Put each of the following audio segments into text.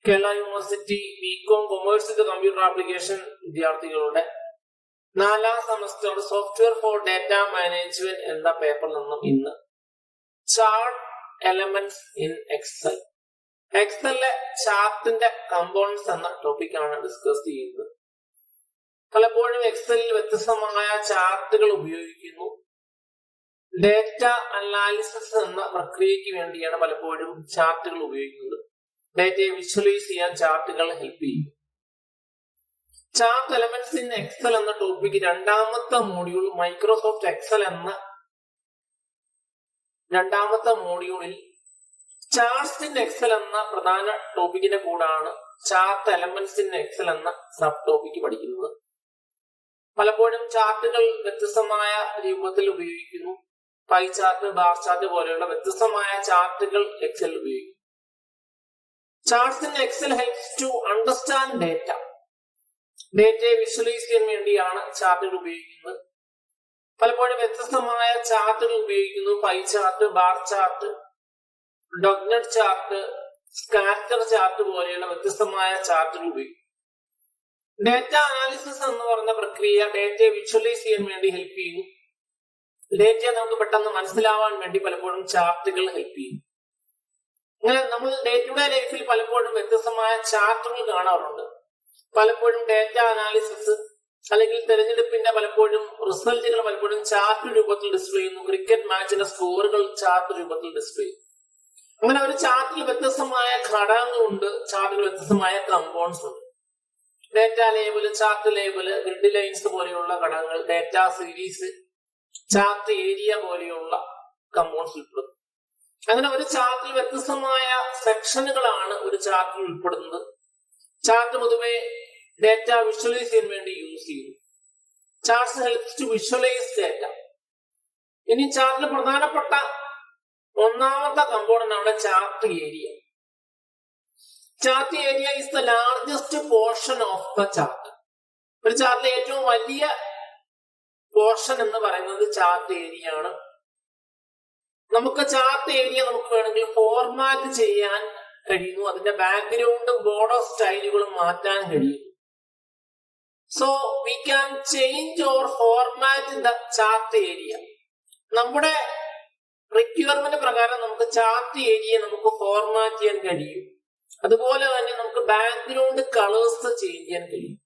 Kerala university BCom commerce with computer application വിദ്യാർത്ഥികളുടെ 4ാം semester software for data management എന്ന പേപ്പറിൽ നിന്നും ഇന്ന് ചാർട്ട് എലമെന്റ്സ് ഇൻ എക്സൽ, എക്സലിലെ ചാർട്ടിന്റെ കമ്പോണൻസ് എന്ന ടോപ്പിക്കാണ് ഡിസ്കസ് ചെയ്യുന്നത്. പലപ്പോഴും എക്സലിൽ വ്യത്യസ്തമായ ചാർട്ടുകൾ ഉപയോഗിക്കുന്നു. ഡേറ്റ അനാലിസിസ് എന്ന പ്രക്രിയയ്ക്ക് വേണ്ടിയാണ് പലപ്പോഴും ചാർട്ടുകൾ ഉപയോഗിക്കുന്നത്. ഡേറ്റയെ വിഷ്വലൈസ് ചെയ്യാൻ ചാർട്ടുകൾ ഹെൽപ്പ് ചെയ്യും. ചാർട്ട് എലമെന്റ്സ് ഇൻ എക്സൽ എന്ന ടോപ്പിക് 2ാമത്തെ മോഡ്യൂൾ മൈക്രോസോഫ്റ്റ് എക്സൽ എന്ന 2ാമത്തെ മോഡ്യൂളിൽ ചാർട്ട്സ് ഇൻ എക്സൽ എന്ന പ്രധാന ടോപ്പിക്കിന്റെ കൂടാണ് ചാർട്ട് എലമെന്റ്സ് ഇൻ എക്സൽ എന്ന സബ് ടോപ്പിക്ക് പഠിക്കുന്നത്. പലപ്പോഴും ചാർട്ടുകൾ വ്യത്യസ്തമായ രൂപത്തിൽ ഉപയോഗിക്കുന്നു. പൈ ചാർട്ട്, ബാർ ചാർട്ട് പോലെയുള്ള വ്യത്യസ്തമായ ചാർട്ടുകൾ എക്സൽ ഉപയോഗിക്കുന്നു. Charts in Excel helps to understand data. ഡേറ്റയെ വിഷ്വലൈസ് ചെയ്യാൻ വേണ്ടിയാണ് ചാർട്ടുകൾ ഉപയോഗിക്കുന്നത്. പലപ്പോഴും വ്യത്യസ്തമായ ചാർട്ടുകൾ ഉപയോഗിക്കുന്നു. Pie chart, bar chart, doughnut chart, scatter chart പോലെയുള്ള വ്യത്യസ്തമായ ചാർട്ടുകൾ ഉപയോഗിക്കും. ഡേറ്റ അനാലിസിസ് എന്ന് പറഞ്ഞ പ്രക്രിയ ഡേറ്റയെ വിഷ്വലൈസ് ചെയ്യാൻ വേണ്ടി ഹെൽപ്പ് ചെയ്യും. ഡേറ്റയെ നമുക്ക് പെട്ടെന്ന് മനസ്സിലാവാൻ വേണ്ടി പലപ്പോഴും ചാർട്ടുകൾ ഹെൽപ്പ് ചെയ്യും. അങ്ങനെ നമ്മൾ ഡേ ടു ഡേ ലൈഫിൽ പലപ്പോഴും വ്യത്യസ്തമായ ചാർട്ടുകൾ കാണാറുണ്ട്. പലപ്പോഴും ഡേറ്റ അനാലിസിസ് അല്ലെങ്കിൽ തെരഞ്ഞെടുപ്പിന്റെ പലപ്പോഴും റിസൾട്ടുകൾ പലപ്പോഴും ചാർട്ട് രൂപത്തിൽ ഡിസ്പ്ലേ ചെയ്യുന്നു. ക്രിക്കറ്റ് മാച്ചിന്റെ സ്കോറുകൾ ചാർട്ട് രൂപത്തിൽ ഡിസ്പ്ലേ ചെയ്യും. അങ്ങനെ ഒരു ചാർട്ടിൽ വ്യത്യസ്തമായ ഘടകങ്ങളുണ്ട്, ചാർട്ടിൽ വ്യത്യസ്തമായ കമ്പോണൻസ് ഉണ്ട്. Data label, chart label, grid lines പോലെയുള്ള ഘടകങ്ങൾ, ഡേറ്റ സീരീസ്, ചാർട്ട് ഏരിയ പോലെയുള്ള കമ്പോണൻസ് ഉൾപ്പെടുന്നു. അങ്ങനെ ഒരു ചാർട്ടിൽ വ്യത്യസ്തമായ സെക്ഷനുകളാണ് ഒരു ചാർട്ടിൽ ഉൾപ്പെടുന്നത്. ചാർട്ട് പൊതുവെ ഡേറ്റ വിഷ്വലൈസ് ചെയ്യാൻ വേണ്ടി യൂസ് ചെയ്യുന്നു. Charts helps to visualise data. ഇനി ചാർട്ടിൽ പ്രധാനപ്പെട്ട 1ാമത്തെ കമ്പോണന്റ് ആണ് chart area. Chart area is the largest portion of the chart. ഒരു ചാർട്ടിലെ ഏറ്റവും വലിയ പോർഷൻ എന്ന് പറയുന്നത് ചാർട്ട് ഏരിയ ആണ്. നമുക്ക് ചാർട്ട് ഏരിയ നമുക്ക് വേണമെങ്കിൽ ഫോർമാറ്റ് ചെയ്യാൻ കഴിയുന്നു. അതിന്റെ ബാക്ക്ഗ്രൗണ്ടും ബോർഡർ സ്റ്റൈലുകളും മാറ്റാൻ കഴിയും. So we can change or format the chart area. നമ്മുടെ റിക്വയർമെന്റ് പ്രകാരം നമുക്ക് ചാർട്ട് ഏരിയ നമുക്ക് ഫോർമാറ്റ് ചെയ്യാൻ കഴിയും. അതുപോലെ തന്നെ നമുക്ക് ബാക്ക്ഗ്രൗണ്ട് കളേഴ്സ് ചേഞ്ച് ചെയ്യാൻ കഴിയും.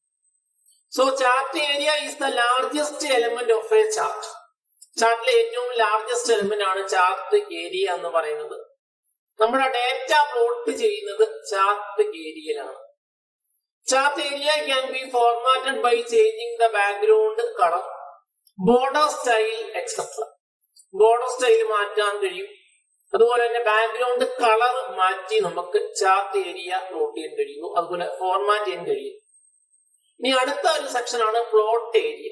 So chart area is the largest element of a chart. ചാർട്ടിലെ ഏറ്റവും ലാർജസ്റ്റ് എലമെന്റ് ആണ് ചാർട്ട് ഏരിയ എന്ന് പറയുന്നത്. നമ്മുടെ ഡേറ്റ പ്ലോട്ട് ചെയ്യുന്നത് ചാർട്ട് ഏരിയയിലാണ്. Chart area can be formatted by changing the background colour, border style etcetera. Border style മാറ്റാൻ കഴിയും. അതുപോലെ തന്നെ ബാക്ക്ഗ്രൗണ്ട് കളർ മാറ്റി നമുക്ക് ചാർട്ട് ഏരിയ പ്ലോട്ട് ചെയ്യാൻ കഴിയുന്നു. അതുപോലെ ഫോർമാറ്റ് ചെയ്യാൻ കഴിയും. ഇനി അടുത്ത ഒരു സെക്ഷൻ ആണ് plot area.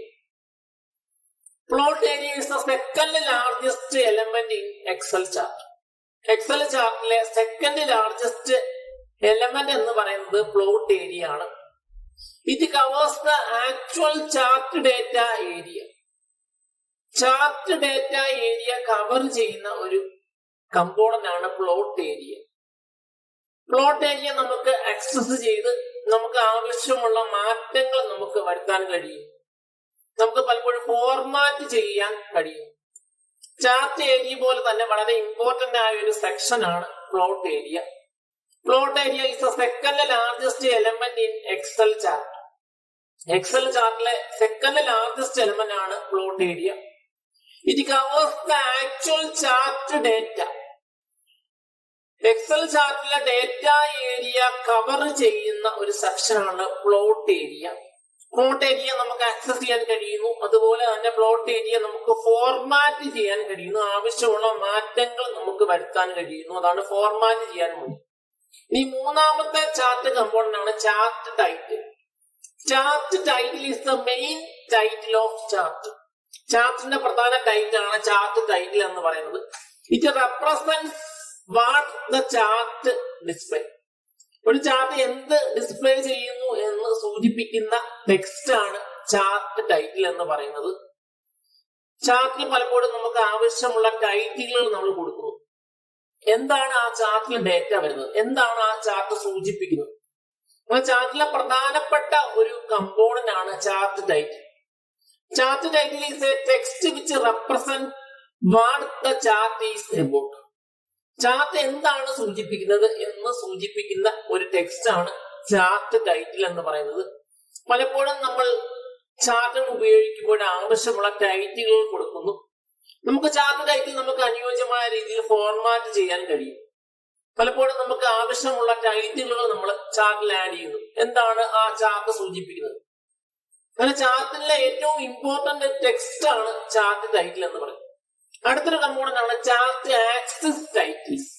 Plot area is the second largest element in Excel chart. Excel ചാർട്ടിലെ സെക്കൻഡ് ലാർജസ്റ്റ് എലമെന്റ് എന്ന് പറയുന്നത് പ്ലോട്ട് ഏരിയ ആണ്. It covers the actual chart data area. Chart data area cover ചെയ്യുന്ന ഒരു കമ്പോണന്റ് ആണ് plot area. Plot area നമുക്ക് access ചെയ്ത് നമുക്ക് ആവശ്യമുള്ള മാറ്റങ്ങൾ നമുക്ക് വരുത്താൻ കഴിയും. നമുക്ക് പലപ്പോഴും ഫോർമാറ്റ് ചെയ്യാൻ കഴിയും. ചാർട്ട് ഏരിയ പോലെ തന്നെ വളരെ ഇമ്പോർട്ടന്റ് ആയ ഒരു സെക്ഷൻ ആണ് plot area. Plot area is the second largest element in Excel chart. Excel ചാർട്ടിലെ സെക്കൻഡ് ലാർജസ്റ്റ് എലമെന്റ് ആണ് plot area. It covers the actual chart data. Excel ചാർട്ടിലെ ഡേറ്റ ഏരിയ കവർ ചെയ്യുന്ന ഒരു സെക്ഷൻ ആണ് plot area. Plot area നമുക്ക് access ചെയ്യാൻ കഴിയുന്നു. അതുപോലെ തന്നെ പ്ലോട്ട് ഏരിയ നമുക്ക് ഫോർമാറ്റ് ചെയ്യാൻ കഴിയുന്നു. ആവശ്യമുള്ള മാറ്റങ്ങൾ നമുക്ക് വരുത്താൻ കഴിയുന്നു. അതാണ് ഫോർമാറ്റ് ചെയ്യാൻ വേണ്ടി. ഇനി 3ാമത്തെ ചാർട്ട് കമ്പോണന്റ് ആണ് chart title. Chart title is the main title of chart. ചാർട്ടിന്റെ പ്രധാന ടൈറ്റിൽ ആണ് ചാർട്ട് ടൈറ്റിൽ എന്ന് പറയുന്നത്. It represents what the chart display. ഒരു ചാർട്ട് എന്ത് ഡിസ്പ്ലേ ചെയ്യുന്നു എന്ന് സൂചിപ്പിക്കുന്ന ടെക്സ്റ്റ് ആണ് ചാർട്ട് ടൈറ്റിൽ എന്ന് പറയുന്നത്. ചാർട്ടിൽ പലപ്പോഴും നമുക്ക് ആവശ്യമുള്ള ടൈറ്റിലുകൾ നമ്മൾ കൊടുക്കുന്നു. എന്താണ് ആ ചാർട്ടിൽ ഡേറ്റ വരുന്നത്, എന്താണ് ആ ചാർട്ട് സൂചിപ്പിക്കുന്നത്, ചാർട്ടിലെ പ്രധാനപ്പെട്ട ഒരു കമ്പോണന്റ് ആണ് chart title. Chart title is A text which represent what the chart is about. Chart എന്താണ് സൂചിപ്പിക്കുന്നത് എന്ന് സൂചിപ്പിക്കുന്ന ഒരു ടെക്സ്റ്റ് ആണ് ചാർട്ട് ടൈറ്റിൽ എന്ന് പറയുന്നത്. പലപ്പോഴും നമ്മൾ ചാർട്ടുകൾ ഉപയോഗിക്കുമ്പോൾ ആവശ്യമുള്ള ടൈറ്റിലുകൾ കൊടുക്കുന്നു. നമുക്ക് ചാർട്ട് ടൈറ്റിൽ നമുക്ക് അനുയോജ്യമായ രീതിയിൽ ഫോർമാറ്റ് ചെയ്യാൻ കഴിയും. പലപ്പോഴും നമുക്ക് ആവശ്യമുള്ള ടൈറ്റിലുകൾ നമ്മൾ ചാർട്ടിൽ ആഡ് ചെയ്യുന്നു. എന്താണ് ആ ചാർട്ട് സൂചിപ്പിക്കുന്നത്? അങ്ങനെ ചാർട്ടിലെ ഏറ്റവും ഇമ്പോർട്ടന്റ് ടെക്സ്റ്റ് ആണ് ചാർട്ട് ടൈറ്റിൽ എന്ന് പറയുന്നത്. അടുത്തൊരു കമ്പോണന്റ് ആണ് chart axis titles.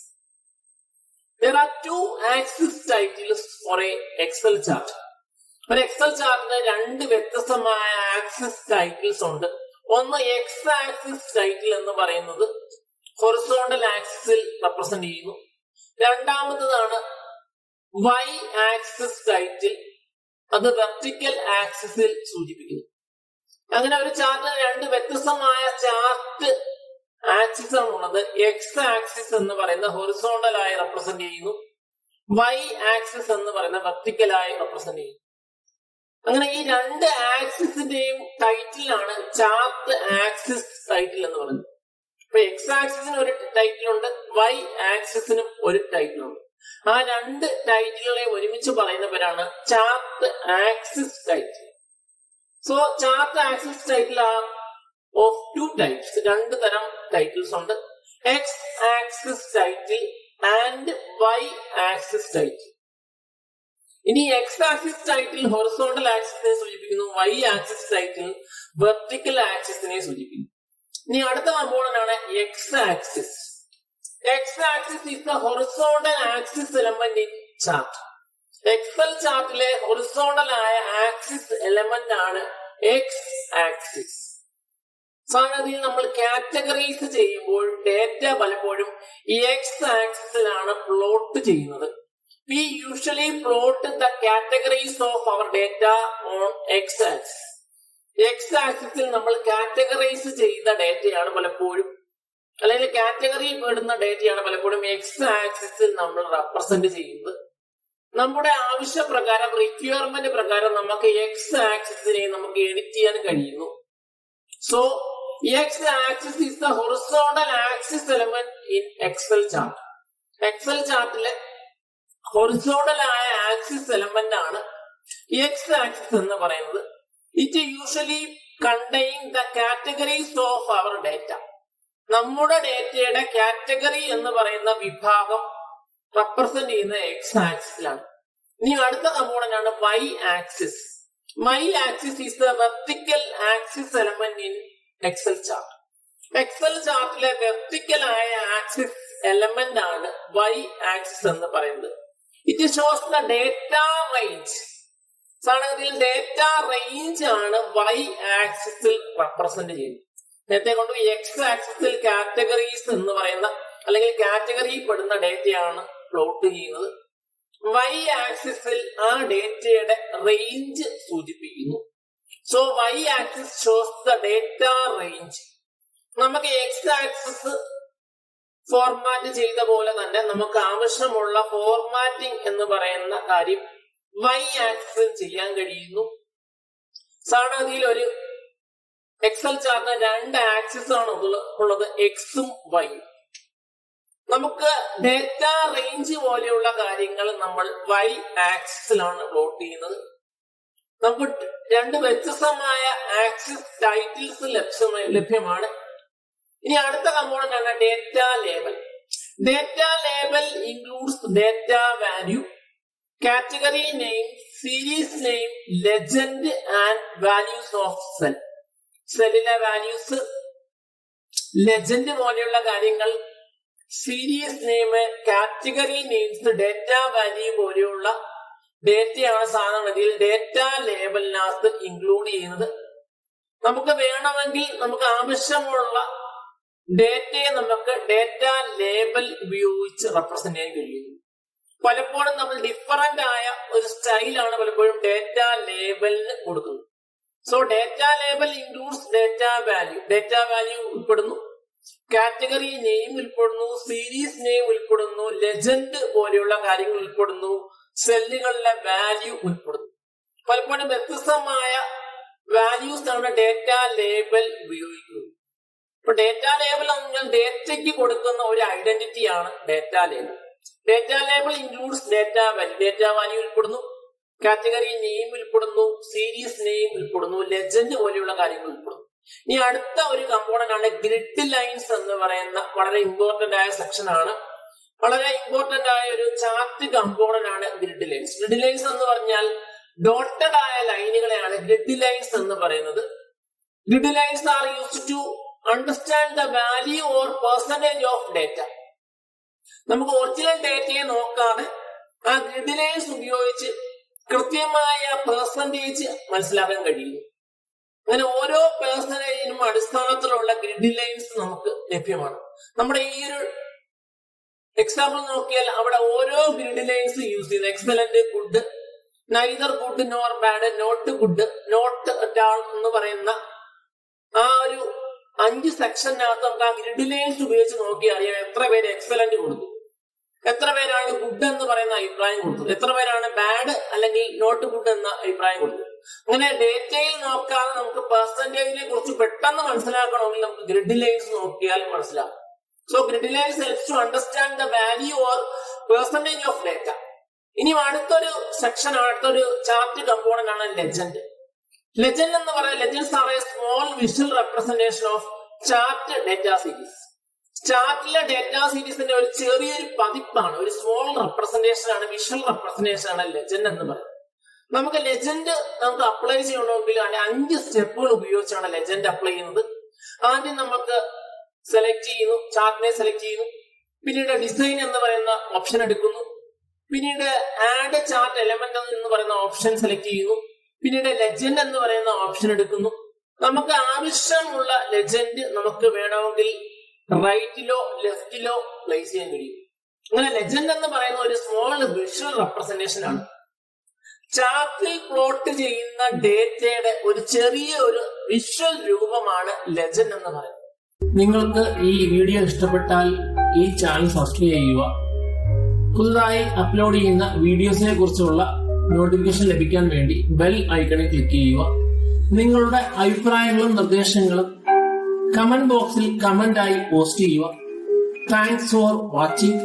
There are two axis titles for a Excel chart. ഒരു എക്സൽ ചാർട്ടിന് രണ്ട് വ്യത്യസ്തമായ ആക്സിസ് ടൈറ്റിൽസ് ഉണ്ട്. ഒന്ന് എക്സ് ആക്സിസ് ടൈറ്റിൽ എന്ന് പറയുന്നത് ഹൊറിസോണ്ടൽ ആക്സിസിൽ റെപ്രസെന്റ് ചെയ്യുന്നു. രണ്ടാമത്തതാണ് വൈ ആക്സിസ് ടൈറ്റിൽ, അത് വെർട്ടിക്കൽ ആക്സിസിൽ സൂചിപ്പിക്കുന്നു. അങ്ങനെ ഒരു ചാർട്ടിന് രണ്ട് വ്യത്യസ്തമായ ചാർട്ട് ആക്സിസ് ആണുള്ളത്. എക്സ് ആക്സിസ് എന്ന് പറയുന്ന ഹൊറിസോണ്ടലായി റെപ്രസെന്റ് ചെയ്യുന്നു, വൈ ആക്സിസ് എന്ന് പറയുന്ന വെർട്ടിക്കലായി റെപ്രസെന്റ് ചെയ്യുന്നു. അങ്ങനെ ഈ രണ്ട് ആക്സിസിന്റെയും ടൈറ്റിലാണ് ചാർട്ട് ആക്സിസ് ടൈറ്റിൽ എന്ന് പറയുന്നത്. ഇപ്പൊ എക്സ് ആക്സിസിന് ഒരു ടൈറ്റിലുണ്ട്, വൈ ആക്സിസിനും ഒരു ടൈറ്റിലുണ്ട്. ആ രണ്ട് ടൈറ്റിലുകളെ ഒരുമിച്ച് പറയുന്നവരാണ് chart axis title. So chart axis title are of two types. രണ്ട് തരം ടൈറ്റിൽസ് ഉണ്ട്, X axis title and Y axis title. ഇനി എക്സ് ആക്സിസ് ടൈറ്റിൽ ഹൊറിസോണ്ടൽ ആക്സിസിനെ സൂചിപ്പിക്കുന്നു, വൈ ആക്സിസ് ടൈറ്റിൽ വെർട്ടിക്കൽ ആക്സിസിനെ സൂചിപ്പിക്കുന്നു. ഇനി അടുത്ത കമ്പോണന്റ് ആണ് X axis. X axis is the horizontal axis element in chart. Excel ചാർട്ടിലെ ഹൊറിസോണ്ടൽ ആയ ആക്സിസ് എലമെന്റ് ആണ് എക്സ് ആക്സിസ്. സാധാരണ നമ്മൾ കാറ്റഗറൈസ് ചെയ്യുമ്പോൾ ഡേറ്റ പലപ്പോഴും ഈ എക്സ് ആക്സിസിലാണ് പ്ലോട്ട് ചെയ്യുന്നത്. We usually plot the categories of our data on x-axis. X-axis നമ്മൾ കാറ്റഗറൈസ് ചെയ്ത ഡേറ്റയാണ് പലപ്പോഴും, അല്ലെങ്കിൽ കാറ്റഗറി പെടുന്ന ഡേറ്റയാണ് പലപ്പോഴും എക്സ് ആക്സിസിൽ നമ്മൾ റെപ്രസെന്റ് ചെയ്യുന്നത്. നമ്മുടെ ആവശ്യപ്രകാരം, റിക്വയർമെന്റ് പ്രകാരം നമുക്ക് എക്സ് ആക്സിസിനെ നമുക്ക് എഡിറ്റ് ചെയ്യാൻ കഴിയുന്നു. So x axis is the horizontal axis element in Excel chart. Excel ചാർട്ടിലെ ഹൊറിസോണ്ടൽ ആയ ആക്സിസ് എലമെന്റ് ആണ് എക്സ് ആക്സിസ് എന്ന് പറയുന്നത്. It usually contain the categories of our data. നമ്മുടെ ഡേറ്റയുടെ കാറ്റഗറി എന്ന് പറയുന്ന വിഭാഗം റെപ്രസെന്റ് ചെയ്യുന്ന എക്സ് ആക്സിസിലാണ്. ഇനി അടുത്ത കമ്പോണന്റ് ആണ് y axis. Y axis is the vertical axis element in Excel chart. Excel ചാർട്ടിലെ വെർട്ടിക്കൽ ആയ ആക്സിസ് എലമെന്റ് ആണ് വൈ ആക്സിസ് എന്ന് പറയുന്നത്. It shows the data range. സാധാരണ ഡേറ്റ റേഞ്ച് ആണ് വൈ ആക്സിസിൽ റെപ്രസെന്റ് ചെയ്യുന്നത്. നേരത്തെ കൊണ്ട് എക്സ് ആക്സിസിൽ കാറ്റഗറീസ് എന്ന് പറയുന്ന അല്ലെങ്കിൽ കാറ്റഗറി പെടുന്ന ഡേറ്റയാണ് പ്ലോട്ട് ചെയ്യുന്നത്. വൈ ആക്സിസിൽ ആ ഡേറ്റയുടെ റേഞ്ച് സൂചിപ്പിക്കുന്നു. So Y axis shows the data range. നമുക്ക് എക്സ് ആക്സിസ് ഫോർമാറ്റ് ചെയ്ത പോലെ തന്നെ നമുക്ക് ആവശ്യമുള്ള ഫോർമാറ്റിംഗ് എന്ന് പറയുന്ന കാര്യം വൈ ആക്സിസിൽ ചെയ്യാൻ കഴിയുന്നു. സാധാരണഗതിയിൽ ഒരു എക്സൽ ചാർട്ടിന് രണ്ട് ആക്സിസ് ആണ് ഉള്ളത്, എക്സും വൈയും. നമുക്ക് ഡേറ്റ റേഞ്ച് പോലെയുള്ള കാര്യങ്ങൾ നമ്മൾ വൈ ആക്സിസിലാണ് പ്ലോട്ട് ചെയ്യുന്നത്. നമുക്ക് രണ്ട് വ്യത്യസ്തമായ ആക്സിസ് ടൈറ്റിൽസ് ലഭ്യമാണ്. ഇനി അടുത്ത കമ്പോണന്റ് ആണ് data label. Data label includes data value, category name, series name, legend and values of cell. സെല്ലിലെ വാല്യൂസ്, ലെജൻഡ് പോലെയുള്ള കാര്യങ്ങൾ, series name, category names, data value പോലെയുള്ള ഡേറ്റയാണ് സാധാരണഗതിയിൽ ഡേറ്റ ലേബലിനകത്ത് ഇൻക്ലൂഡ് ചെയ്യുന്നത്. നമുക്ക് വേണമെങ്കിൽ നമുക്ക് ആവശ്യമുള്ള ഡേറ്റയെ നമുക്ക് ഡേറ്റ ലേബൽ ഉപയോഗിച്ച് റെപ്രസെന്റ് ചെയ്യാൻ കഴിയുന്നു. പലപ്പോഴും നമ്മൾ ഡിഫറന്റ് ആയ ഒരു സ്റ്റൈലാണ് പലപ്പോഴും ഡേറ്റ ലേബലിന് കൊടുക്കുന്നത്. So data label includes data value. Data value ഉൾപ്പെടുന്നു, കാറ്റഗറി നെയിം ഉൾപ്പെടുന്നു, സീരീസ് നെയിം ഉൾപ്പെടുന്നു, ലെജൻഡ് പോലെയുള്ള കാര്യങ്ങൾ ഉൾപ്പെടുന്നു, സെല്ലുകളിലെ വാല്യൂ ഉൾപ്പെടുന്നു. പലപ്പോഴും വ്യത്യസ്തമായ വാല്യൂസ് ആണ് ഡേറ്റ ലേബൽ ഉപയോഗിക്കുന്നത്. ഇപ്പൊ ഡേറ്റ ലേബൽ നിങ്ങൾ ഡേറ്റയ്ക്ക് കൊടുക്കുന്ന ഒരു ഐഡന്റിറ്റിയാണ് data label. Data label includes data value ഉൾപ്പെടുന്നു, കാറ്റഗറി നെയിം ഉൾപ്പെടുന്നു, സീരീസ് നെയിം ഉൾപ്പെടുന്നു, ലെജൻഡ് പോലെയുള്ള കാര്യങ്ങൾ ഉൾപ്പെടുന്നു. ഇനി അടുത്ത ഒരു കമ്പോണന്റ് ആണ് ഗ്രിഡ് ലൈൻസ് എന്ന് പറയുന്ന വളരെ ഇമ്പോർട്ടന്റ് ആയ സെക്ഷൻ ആണ്. വളരെ ഇമ്പോർട്ടന്റ് ആയ ഒരു ചാർട്ട് കമ്പോണന്റ് ആണ് ഗ്രിഡ് ലൈൻസ്. ഗ്രിഡ് ലൈൻസ് എന്ന് പറഞ്ഞാൽ ഡോട്ടഡ് ആയ ലൈനുകളെയാണ് ഗ്രിഡ് ലൈൻസ് എന്ന് പറയുന്നത്. Grid lines are used to understand the value or percentage of data. നമുക്ക് ഒറിജിനൽ ഡേറ്റയെ നോക്കാതെ ആ ഗ്രിഡ് ലൈൻസ് ഉപയോഗിച്ച് കൃത്യമായ പെർസെന്റേജ് മനസ്സിലാക്കാൻ കഴിയുന്നു. അങ്ങനെ ഓരോ പെർസെന്റേജിനും അടിസ്ഥാനത്തിലുള്ള ഗ്രിഡ് ലൈൻസ് നമുക്ക് ലഭ്യമാണ്. നമ്മുടെ ഈ ഒരു എക്സാമ്പിൾ നോക്കിയാൽ അവിടെ ഓരോ ഗ്രിഡ് ലൈൻസ് യൂസ് ചെയ്യുന്നത് excellent, good, neither good nor bad, not good, not down എന്ന് പറയുന്ന ആ ഒരു 5 സെക്ഷനകത്ത് നമുക്ക് ആ ഗ്രിഡ് ലൈൻസ് ഉപയോഗിച്ച് നോക്കി അറിയാം എത്ര പേര് എക്സലന്റ് കൊടുത്തു, എത്ര പേരാണ് ഗുഡ് എന്ന് പറയുന്ന അഭിപ്രായം കൊടുത്തത്, എത്ര പേരാണ് ബാഡ് അല്ലെങ്കിൽ നോട്ട് ഗുഡ് എന്ന അഭിപ്രായം കൊടുത്തത്. അങ്ങനെ ഡേറ്റയിൽ നോക്കാതെ നമുക്ക് പെർസെന്റേജിനെ കുറിച്ച് പെട്ടെന്ന് മനസ്സിലാക്കണമെങ്കിൽ നമുക്ക് ഗ്രിഡ് ലൈൻസ് നോക്കിയാൽ മനസ്സിലാക്കും. So grid lines helps to understand the value or percentage of data. ഇനി അടുത്തൊരു സെക്ഷൻ, അടുത്തൊരു ചാർട്ട് കമ്പോണന്റ് ആണ് ലെജൻഡ്. ലെജൻഡ് എന്ന് പറയുന്നത് legends are a small visual representation of chart data series. ചാർട്ടിലെ ഡേറ്റ സീരീസിന്റെ ഒരു ചെറിയൊരു പതിപ്പാണ്, ഒരു സ്മോൾ റെപ്രസെന്റേഷൻ ആണ്, വിഷ്വൽ റെപ്രസെന്റേഷൻ ആണ് ലെജൻഡ് എന്ന് പറയുന്നത്. നമുക്ക് ലെജൻഡ് നമുക്ക് അപ്ലൈ ചെയ്യണമെങ്കിൽ അതിന്റെ 5 സ്റ്റെപ്പുകൾ ഉപയോഗിച്ചാണ് ലെജൻഡ് അപ്ലൈ ചെയ്യുന്നത്. ആദ്യം നമുക്ക് സെലക്ട് ചെയ്യുന്നു, ചാർട്ടിനെ സെലക്ട് ചെയ്യുന്നു, പിന്നീട് ഡിസൈൻ എന്ന് പറയുന്ന ഓപ്ഷൻ എടുക്കുന്നു, പിന്നീട് ആഡ് ചാർട്ട് എലമെന്റ് എന്ന് പറയുന്ന ഓപ്ഷൻ സെലക്ട് ചെയ്യുന്നു, പിന്നീട് ലെജൻഡ് എന്ന് പറയുന്ന ഓപ്ഷൻ എടുക്കുന്നു. നമുക്ക് ആവശ്യമുള്ള ലെജൻഡ് നമുക്ക് വേണമെങ്കിൽ റൈറ്റിലോ ലെഫ്റ്റിലോ പ്ലേസ് ചെയ്യാൻ കഴിയും. അങ്ങനെ ലെജൻഡ് എന്ന് പറയുന്ന ഒരു സ്മോൾ വിഷ്വൽ റെപ്രസെന്റേഷൻ ആണ്. ചാർട്ടിൽ പ്ലോട്ട് ചെയ്യുന്ന ഡേറ്റയുടെ ഒരു ചെറിയ ഒരു വിഷ്വൽ രൂപമാണ് ലെജൻഡ് എന്ന് പറയുന്നത്. നിങ്ങൾക്ക് ഈ വീഡിയോ ഇഷ്ടപ്പെട്ടാൽ ഈ ചാനൽ സബ്സ്ക്രൈബ് ചെയ്യുക. പുതുതായി അപ്ലോഡ് ചെയ്യുന്ന വീഡിയോസിനെ കുറിച്ചുള്ള നോട്ടിഫിക്കേഷൻ ലഭിക്കാൻ വേണ്ടി ബെൽ ഐക്കണിൽ ക്ലിക്ക് ചെയ്യുക. നിങ്ങളുടെ അഭിപ്രായങ്ങളും നിർദ്ദേശങ്ങളും കമന്റ് ബോക്സിൽ കമന്റ് ആയി പോസ്റ്റ് ചെയ്യുക. Thanks for watching.